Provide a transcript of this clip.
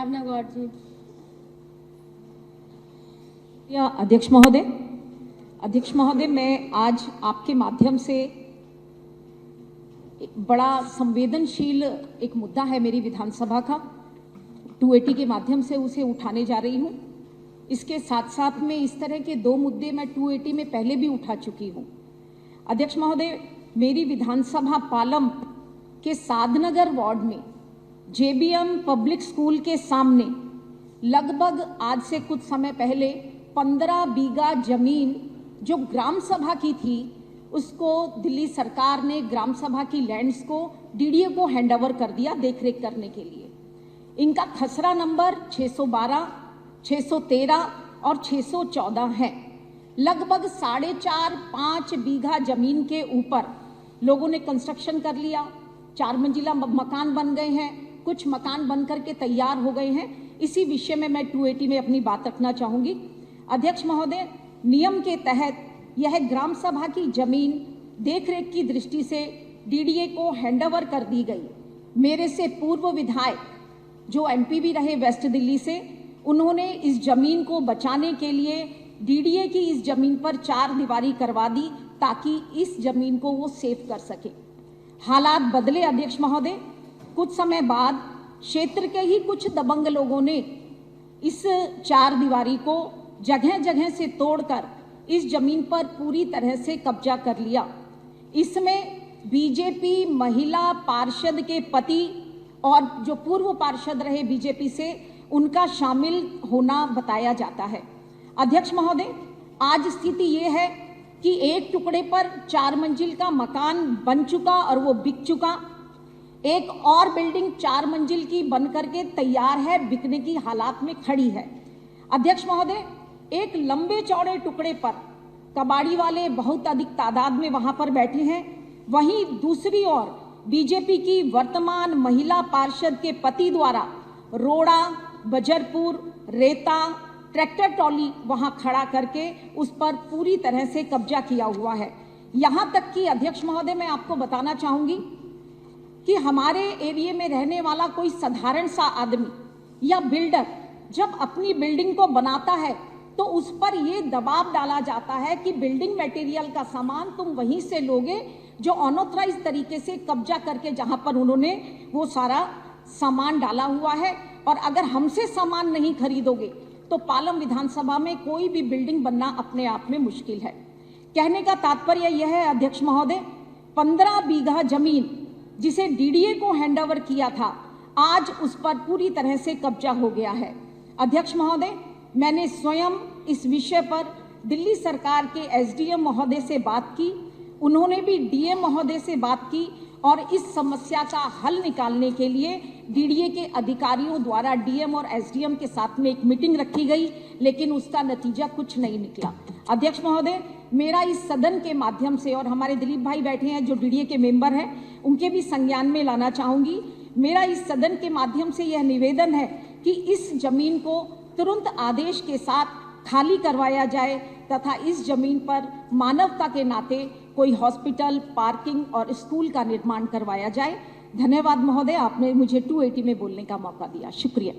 भावना गौड़ जी। अध्यक्ष महोदय, मैं आज आपके माध्यम से एक बड़ा संवेदनशील एक मुद्दा है मेरी विधानसभा का, 280 के माध्यम से उसे उठाने जा रही हूं। इसके साथ साथ में इस तरह के दो मुद्दे मैं 280 में पहले भी उठा चुकी हूं। अध्यक्ष महोदय, मेरी विधानसभा पालम के साधनगर वार्ड में जेबीएम पब्लिक स्कूल के सामने लगभग आज से कुछ समय पहले 15 बीघा जमीन जो ग्राम सभा की थी, उसको दिल्ली सरकार ने ग्राम सभा की लैंड्स को डीडीए को हैंडओवर कर दिया देखरेख करने के लिए। इनका खसरा नंबर 612, 613 और 614 है। लगभग 4.5-5 बीघा जमीन के ऊपर लोगों ने कंस्ट्रक्शन कर लिया, 4 मंजिला मकान बन गए हैं, कुछ मकान बन करके तैयार हो गए हैं। इसी विषय में मैं 280 में अपनी बात रखना चाहूँगी। अध्यक्ष महोदय, नियम के तहत यह ग्राम सभा की जमीन देखरेख की दृष्टि से डीडीए को हैंडओवर कर दी गई। मेरे से पूर्व विधायक जो एमपी भी रहे वेस्ट दिल्ली से, उन्होंने इस जमीन को बचाने के लिए डीडीए की इस जमीन पर 4 दीवारी करवा दी ताकि इस जमीन को वो सेव कर सके। हालात बदले अध्यक्ष महोदय, कुछ समय बाद क्षेत्र के ही कुछ दबंग लोगों ने इस 4 दीवारी को जगह जगह से तोड़कर इस जमीन पर पूरी तरह से कब्जा कर लिया। इसमें बीजेपी महिला पार्षद के पति और जो पूर्व पार्षद रहे बीजेपी से, उनका शामिल होना बताया जाता है। अध्यक्ष महोदय, आज स्थिति ये है कि एक टुकड़े पर 4 मंजिल का मकान बन चुका और वो बिक चुका। एक और बिल्डिंग 4 मंजिल की बन करके तैयार है, बिकने की हालात में खड़ी है। अध्यक्ष महोदय, एक लंबे चौड़े टुकड़े पर कबाड़ी वाले बहुत अधिक तादाद में वहां पर बैठे हैं। वहीं दूसरी ओर बीजेपी की वर्तमान महिला पार्षद के पति द्वारा रोड़ा, बजरपुर, रेता, ट्रैक्टर ट्रॉली वहां खड़ा करके उस पर पूरी तरह से कब्जा किया हुआ है। यहां तक कि अध्यक्ष महोदय, मैं आपको बताना चाहूंगी कि हमारे एरिया में रहने वाला कोई साधारण सा आदमी या बिल्डर जब अपनी बिल्डिंग को बनाता है तो उस पर यह दबाव डाला जाता है कि बिल्डिंग मटेरियल का सामान तुम वहीं से लोगे जो अनऑथराइज तरीके से कब्जा करके जहां पर उन्होंने वो सारा सामान डाला हुआ है, और अगर हमसे सामान नहीं खरीदोगे तो पालम विधानसभा में कोई भी बिल्डिंग बनना अपने आप में मुश्किल है। कहने का तात्पर्य यह है अध्यक्ष महोदय, 15 बीघा जमीन जिसे डीडीए को हैंडओवर किया था, आज उस पर पूरी तरह से कब्जा हो गया है। अध्यक्ष महोदय, मैंने स्वयं इस विषय पर दिल्ली सरकार के एसडीएम महोदय से बात की, उन्होंने भी डीएम महोदय से बात की और इस समस्या का हल निकालने के लिए डीडीए के अधिकारियों द्वारा डीएम और एसडीएम के साथ में एक मीटिंग रखी गई, लेकिन उसका नतीजा कुछ नहीं निकला। अध्यक्ष महोदय, मेरा इस सदन के माध्यम से, और हमारे दिलीप भाई बैठे हैं जो डीडीए के मेंबर हैं, उनके भी संज्ञान में लाना चाहूँगी। मेरा इस सदन के माध्यम से यह निवेदन है कि इस जमीन को तुरंत आदेश के साथ खाली करवाया जाए तथा इस जमीन पर मानवता के नाते कोई हॉस्पिटल, पार्किंग और स्कूल का निर्माण करवाया जाए। धन्यवाद महोदय, आपने मुझे 280 में बोलने का मौका दिया। शुक्रिया।